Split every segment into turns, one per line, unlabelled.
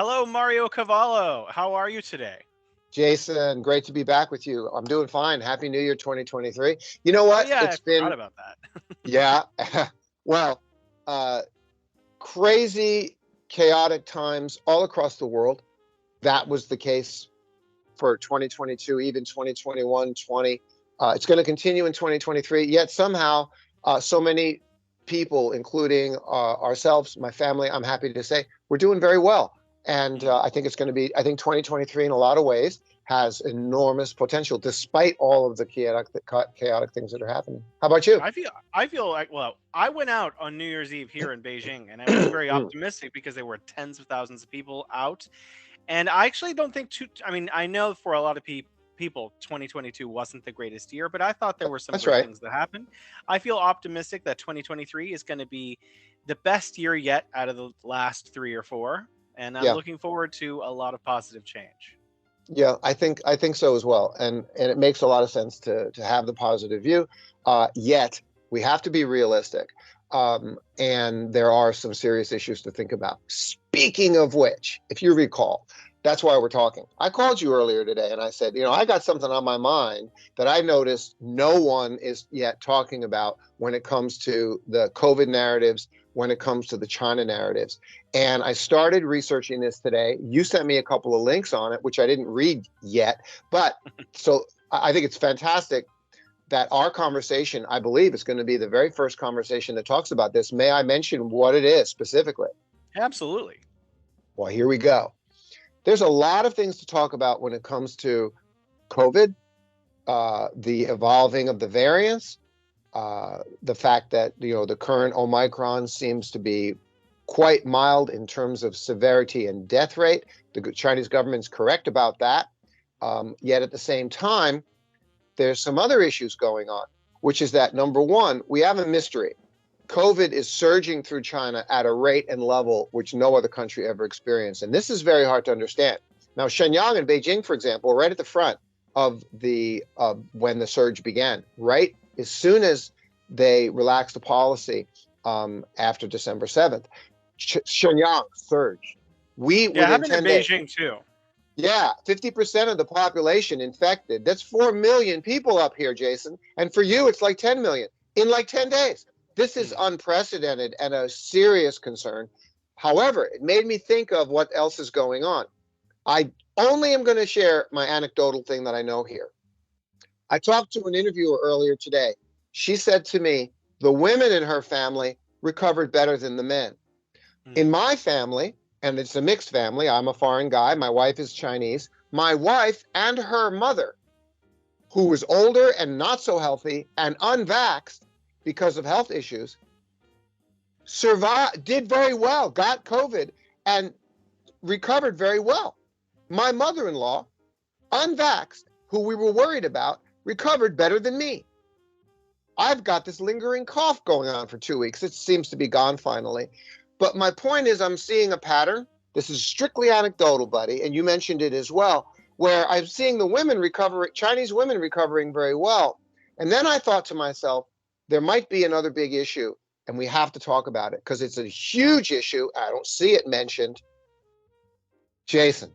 Hello, Mario Cavallo. How are you today?
Jason, great to be back with you. I'm doing fine. Happy New Year 2023. You know
Oh
what?
yeah, I
It's
forgot
been,
about that.
yeah, well, uh, crazy, chaotic times all across the world. That was the case for 2022, even 2021, 20. It's going to continue in 2023. Yet somehow, so many people, including ourselves, my family, I'm happy to say, we're doing very well. And
Hmm.
I think it's going to be, I think 2023 in a lot of ways has enormous potential, despite all of the chaotic things that are happening. How about you?
I feel like I went out on New Year's Eve here in Beijing, and I was very
Mm,
optimistic because there were tens of thousands of people out. And I actually don't think too. I mean, I know for a lot of people, 2022 wasn't the greatest year, but I thought there were some
that's
great
right.
things that happened. I feel optimistic that 2023 is going to be the best year yet out of the last three or four, and I'm
Yeah.
looking forward to a lot of positive change.
Yeah, I think so as well, and it makes a lot of sense to have the positive view. Yet we have to be realistic, and there are some serious issues to think about. Speaking of which, if you recall, that's why we're talking. I called you earlier today, and I said, I got something on my mind that I noticed no one is yet talking about when it comes to the COVID narratives, when it comes to the China narratives. And I started researching this today. You sent me a couple of links on it, which I didn't read yet. But so I think it's fantastic that our conversation, I believe, is going to be the very first conversation that talks about this. May I mention what it is specifically?
Absolutely.
Well, here we go. There's a lot of things to talk about when it comes to COVID, the evolving of the variants, the fact that the current Omicron seems to be quite mild in terms of severity and death rate. The Chinese government's correct about that. Yet at the same time, there's some other issues going on, which is that number one, we have a mystery. COVID is surging through China at a rate and level which no other country ever experienced. And this is very hard to understand. Now, Shenyang and Beijing, for example, are right at the front of the when the surge began, right as soon as they relaxed the policy after December 7th. Shenyang surged. We,
Yeah, it
within
happened in
10 days,
Beijing too.
yeah, 50% of the population infected. That's 4 million people up here, Jason. And for you, it's like 10 million in like 10 days. This is
Hmm.
unprecedented and a serious concern. However, it made me think of what else is going on. I only am going to share my anecdotal thing that I know here. I talked to an interviewer earlier today. She said to me, the women in her family recovered better than the men.
Hmm.
In my family, and it's a mixed family, I'm a foreign guy, my wife is Chinese. My wife and her mother, who was older and not so healthy and unvaxxed because of health issues, survived, did very well, got COVID, and recovered very well. My mother in law, unvaxxed, who we were worried about, recovered better than me. I've got this lingering cough going on for 2 weeks. It seems to be gone finally. But my point is, I'm seeing a pattern. This is strictly anecdotal, buddy, and you mentioned it as well, where I'm seeing the women recover, Chinese women recovering very well. And then I thought to myself, there might be another big issue, and we have to talk about it because it's a huge issue. I don't see it mentioned. Jason,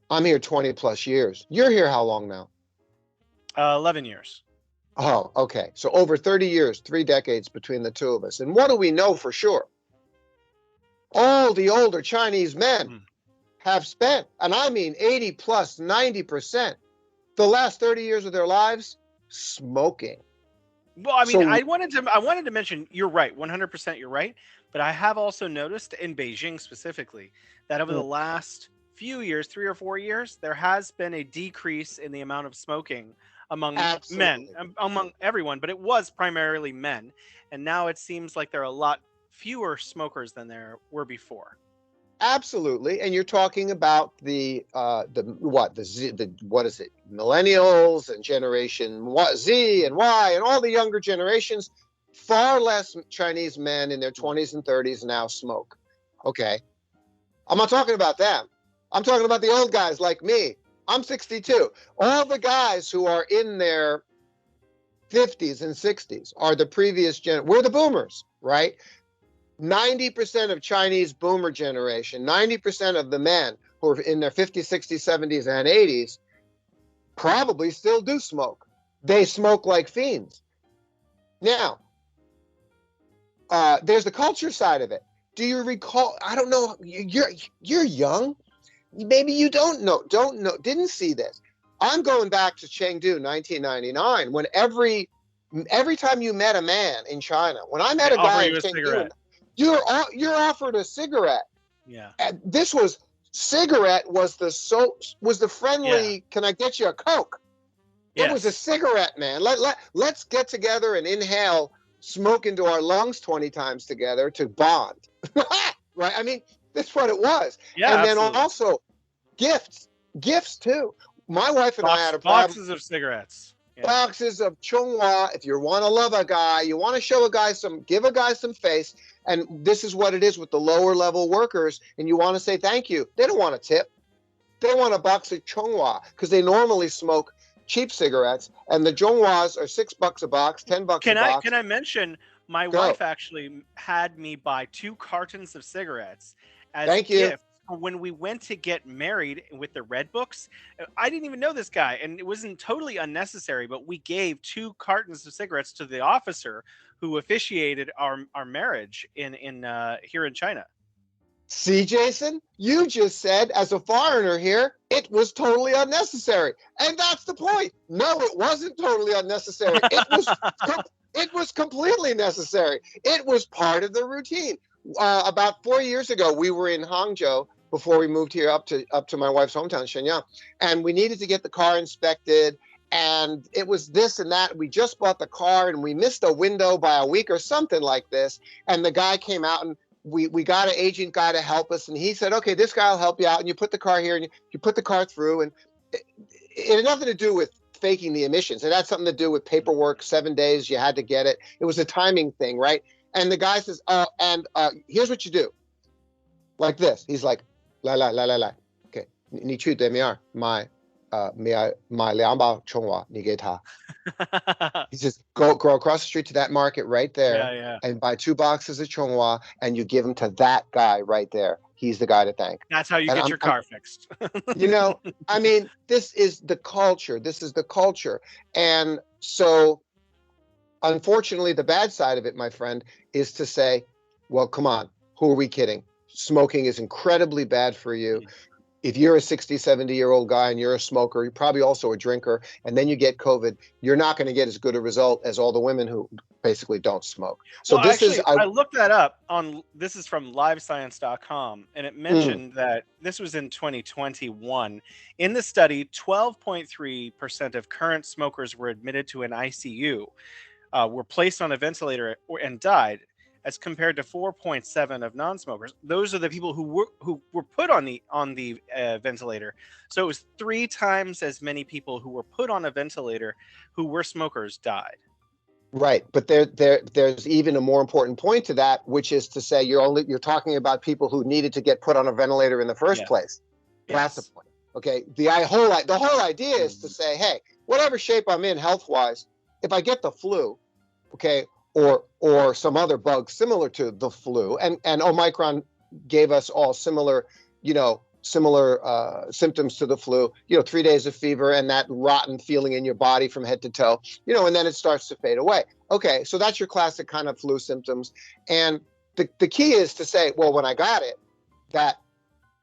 I'm here 20 plus years. You're here how long now?
11 years.
Oh, okay. So over 30 years, 3 decades between the two of us. And what do we know for sure? All the older Chinese men
Hmm.
have spent, and I mean 80 plus 90%, the last 30 years of their lives smoking.
Well, I mean,
So,
I wanted to mention you're right, 100% you're right, but I have also noticed in Beijing specifically that over the
mm,
last few years, 3 or 4 years, there has been a decrease in the amount of smoking among men,
absolutely.
among everyone, but it was primarily men, and now it seems like there are a lot fewer smokers than there were before.
Absolutely. And you're talking about the what is it? Millennials and generation Z and Y and all the younger generations. Far less Chinese men in their
Mm.
20s and 30s now smoke. Okay. I'm not talking about them. I'm talking about the old guys like me. I'm 62. All the guys who are in their 50s and 60s are the previous we're the boomers, right? 90% of Chinese boomer generation, 90% of the men who are in their 50s, 60s, 70s, and 80s probably still do smoke. They smoke like fiends. Now, there's the culture side of it. Do you recall? I don't know. You're young. Maybe you don't know, didn't see this. I'm going back to Chengdu, 1999, when every time you met a man in China, when I met a guy in Chengdu, you're offered a cigarette.
Yeah.
And this was cigarette was the friendly. Yeah. Can I get you a Coke? Yes. It was a cigarette, man. Let's get together and inhale smoke into our lungs 20 times together to bond. Right? I mean, that's what it was.
Yeah,
and
absolutely.
Then also gifts too. My wife and I had a problem.
Boxes of cigarettes.
Yeah. Boxes of Chonghua. If you want to love a guy, you want to show a guy give a guy some face. And this is what it is with the lower level workers. And you want to say thank you. They don't want a tip. They want a box of Chonghua because they normally smoke cheap cigarettes. And the Chonghuas are $6 a box, $10 a box.
Can I mention my wife actually had me buy 2 cartons of cigarettes as a gift when we went to get married with the Red Books. I didn't even know this guy, and it wasn't totally unnecessary, but we gave 2 cartons of cigarettes to the officer who officiated our marriage in here in China.
See, Jason, you just said, as a foreigner here, it was totally unnecessary. And that's the point. No, it wasn't totally unnecessary. It was completely necessary. It was part of the routine. About 4 years ago, we were in Hangzhou before we moved here up to my wife's hometown, Shenyang, and we needed to get the car inspected. And it was this and that. We just bought the car, and we missed a window by a week or something like this. And the guy came out, and we got an agent guy to help us, and he said, okay, this guy will help you out, and you put the car here, and you put the car through. And it had nothing to do with faking the emissions. It had something to do with paperwork. 7 days, you had to get it. It was a timing thing, right? And the guy says, here's what you do. Like this. He's like, la. Okay, 你去对面买2包 Chonghua 你给他. He says, go across the street to that market right there and buy 2 boxes of Chonghua, and you give them to that guy right there. He's the guy to thank.
That's how you get your car fixed.
I mean, this is the culture. And so, unfortunately, the bad side of it, my friend, is to say, well, come on, who are we kidding? Smoking is incredibly bad for you. If you're a 60, 70-year-old guy and you're a smoker, you're probably also a drinker, and then you get COVID, you're not going to get as good a result as all the women who basically don't smoke. So
I looked that up this is from livescience.com, and it mentioned that this was in 2021. In the study, 12.3% of current smokers were admitted to an ICU, were placed on a ventilator and died, as compared to 4.7 of non-smokers. Those are the people who were put on the ventilator. So it was 3 times as many people who were put on a ventilator who were smokers died.
Right, but there's even a more important point to that, which is to say you're talking about people who needed to get put on a ventilator in the first place. That's the point. Okay, the whole idea is to say, hey, whatever shape I'm in health-wise, if I get the flu, okay, or some other bug similar to the flu, and Omicron gave us all similar symptoms to the flu, 3 days of fever and that rotten feeling in your body from head to toe, and then it starts to fade away. Okay, so that's your classic kind of flu symptoms. And the key is to say, well, when I got it, that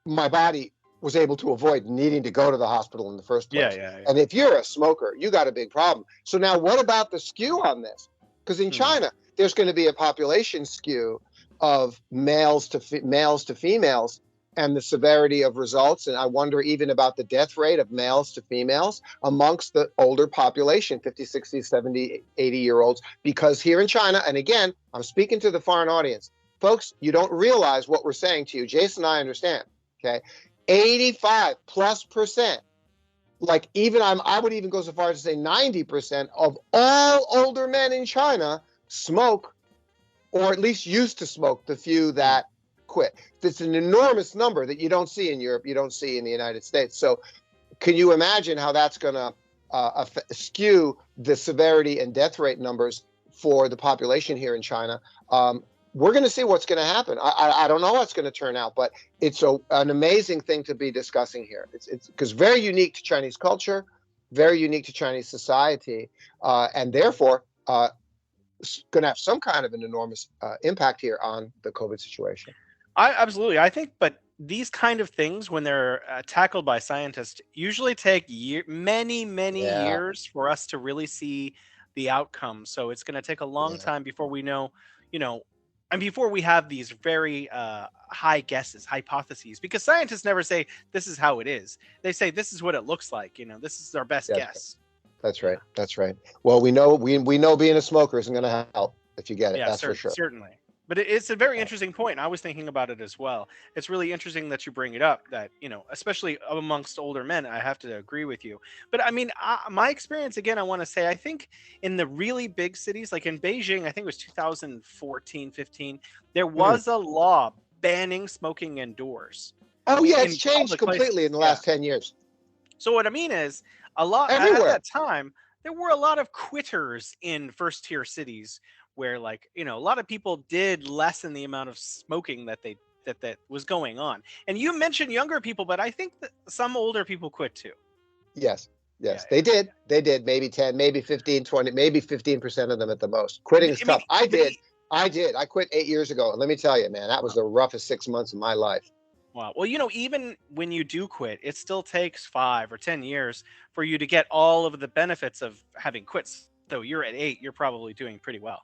my body was able to avoid needing to go to the hospital in the first place. Yeah. And if you're a smoker, you got a big problem. So now what about the skew on this? Because in China, there's going to be a population skew of males to females, and the severity of results. And I wonder even about the death rate of males to females amongst the older population, 50, 60, 70, 80-year-olds. Because here in China, and again, I'm speaking to the foreign audience, folks, you don't realize what we're saying to you. Jason and I understand, okay? 85+%. Like I would even go so far as to say 90% of all older men in China smoke, or at least used to smoke, the few that quit. It's an enormous number that you don't see in Europe, you don't see in the United States. So can you imagine how that's going to skew the severity and death rate numbers for the population here in China? we're going to see what's going to happen. I don't know what's going to turn out, but it's an amazing thing to be discussing here. It's because very unique to Chinese culture, very unique to Chinese society, and therefore going to have some kind of an enormous impact here on the COVID situation.
Absolutely. I think, but these kind of things, when they're tackled by scientists, usually take many
Yeah,
years for us to really see the outcome. So it's going to take a long
yeah,
time before we know, and before we have these very high guesses, hypotheses, because scientists never say this is how it is. They say this is what it looks like. This is our best
that's right.
guess.
That's
Yeah.
right. That's right. Well, we know being a smoker isn't going to help if you get it.
Yeah,
That's for sure.
certainly. But it's a very interesting point. I was thinking about it as well. It's really interesting that you bring it up. That especially amongst older men, I have to agree with you. But I mean, my experience again, I want to say, I think in the really big cities, like in Beijing, I think it was 2014, 15, there was a law banning smoking indoors.
Oh yeah, it's
In
changed
public places.
completely in the last 10 years.
So what I mean is, a lot at
Everywhere.
that time, there were a lot of quitters in first tier cities where, like, a lot of people did lessen the amount of smoking that was going on. And you mentioned younger people, but I think that some older people quit too.
Yes.
Yeah,
They did. They did. Maybe 10, maybe 15, 20, maybe 15% of them at the most. Quitting is tough. I did. I quit 8 years ago. And let me tell you, man, that was the roughest 6 months of my life.
Wow. Well, even when you do quit, it still takes 5 or 10 years for you to get all of the benefits of having quit. So you're at 8, you're probably doing pretty well.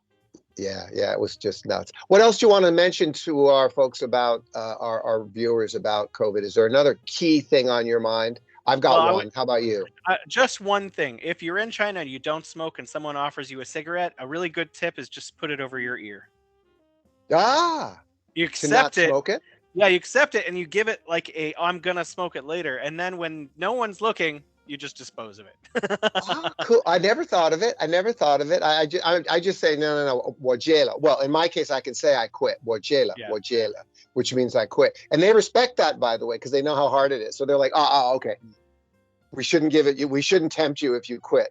Yeah, it was just nuts. What else do you want to mention to our folks about our viewers about COVID? Is there another key thing on your mind? I've got one. How about you?
Just one thing. If you're in China and you don't smoke and someone offers you a cigarette, a really good tip is just put it over your ear. You accept
to not
it.
Smoke it?
Yeah, you accept it and you give it like I'm going to smoke it later. And then when no one's looking, you just dispose of it.
Cool. I never thought of it. I just say, no. Wojela. Well, in my case, I can say I quit. Wojela, which means I quit. And they respect that, by the way, because they know how hard it is. So they're like, okay. We shouldn't we shouldn't tempt you if you quit,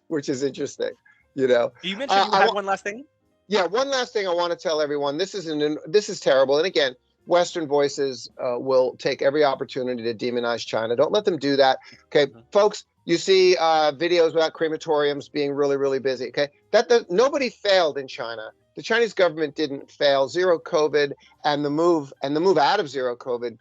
which is interesting.
You mentioned you had one last thing?
Yeah, one last thing I want to tell everyone. This is terrible. And again, Western voices will take every opportunity to demonize China. Don't let them do that. Okay, folks, you see videos about crematoriums being really, really busy. Okay, nobody failed in China. The Chinese government didn't fail. Zero COVID and the move out of zero COVID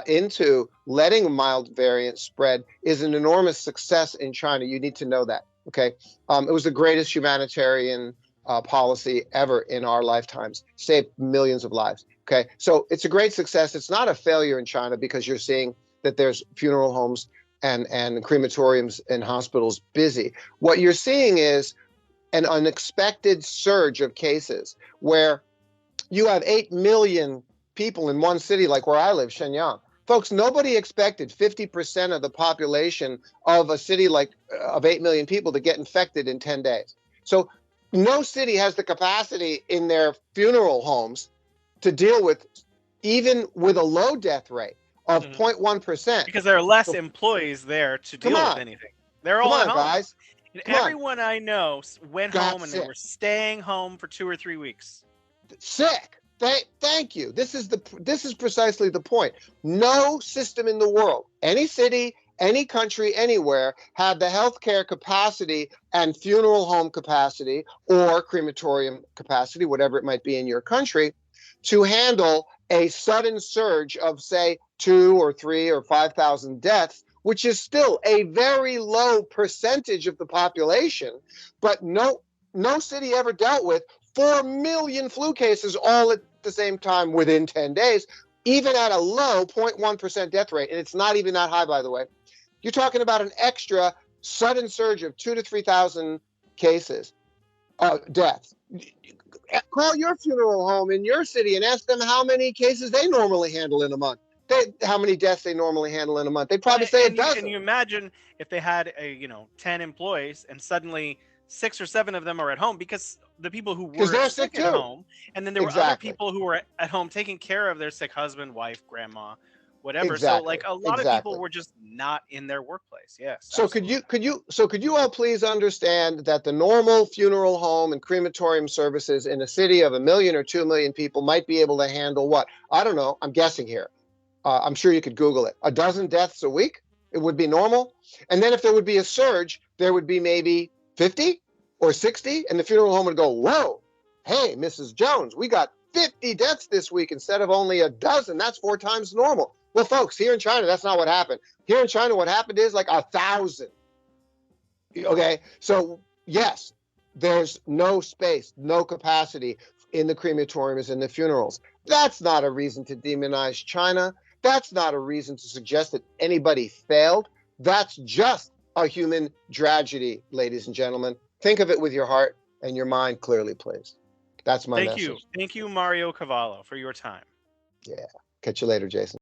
into letting a mild variant spread is an enormous success in China. You need to know that. Okay, it was the greatest humanitarian policy ever in our lifetimes. Saved millions of lives. Okay, so it's a great success. It's not a failure in China because you're seeing that there's funeral homes and crematoriums and hospitals busy. What you're seeing is an unexpected surge of cases where you have 8 million people in one city like where I live, Shenyang. Folks, nobody expected 50% of the population of a city like of 8 million people to get infected in 10 days. So no city has the capacity in their funeral homes to deal with, even with a low death rate of 0.1%.
Because there are less employees there to deal with anything. They're all at home.
Guys.
And everyone I know went home and they were staying home for 2 or 3 weeks.
Sick. Thank you. This is precisely the point. No system in the world, any city, any country, anywhere, had the healthcare capacity and funeral home capacity or crematorium capacity, whatever it might be in your country, to handle a sudden surge of, say, 2 or 3 or 5,000 deaths, which is still a very low percentage of the population. But no city ever dealt with 4 million flu cases all at the same time within 10 days, even at a low 0.1% death rate. And it's not even that high, by the way. You're talking about an extra sudden surge of 2,000 to 3,000 cases, deaths. Call your funeral home in your city and ask them how many cases they normally handle in a month. How many deaths they normally handle in a month. They'd probably say a dozen.
Can you imagine if they had 10 employees and suddenly 6 or 7 of them are at home because the people who were sick at home, and then there were other people who were at home taking care of their sick husband, wife, grandma, whatever. So like
Exactly.
a lot of people
Exactly.
were just not in their workplace. Yes,
So
absolutely.
could you all please understand that the normal funeral home and crematorium services in a city of 1 million or 2 million people might be able to handle what? I don't know. I'm guessing here. I'm sure you could Google it. A dozen deaths a week, it would be normal. And then if there would be a surge, there would be maybe 50 or 60, and the funeral home would go, whoa, hey, Mrs. Jones, we got 50 deaths this week instead of only a dozen. That's 4 times normal. Well, folks, here in China, that's not what happened. Here in China, what happened is like 1,000. Okay, so yes, there's no space, no capacity in the crematoriums and the funerals. That's not a reason to demonize China. That's not a reason to suggest that anybody failed. That's just a human tragedy, ladies and gentlemen. Think of it with your heart and your mind clearly, please. That's my
Thank you.
message.
Thank you, Mario Cavallo, for your time.
Yeah. Catch you later, Jason.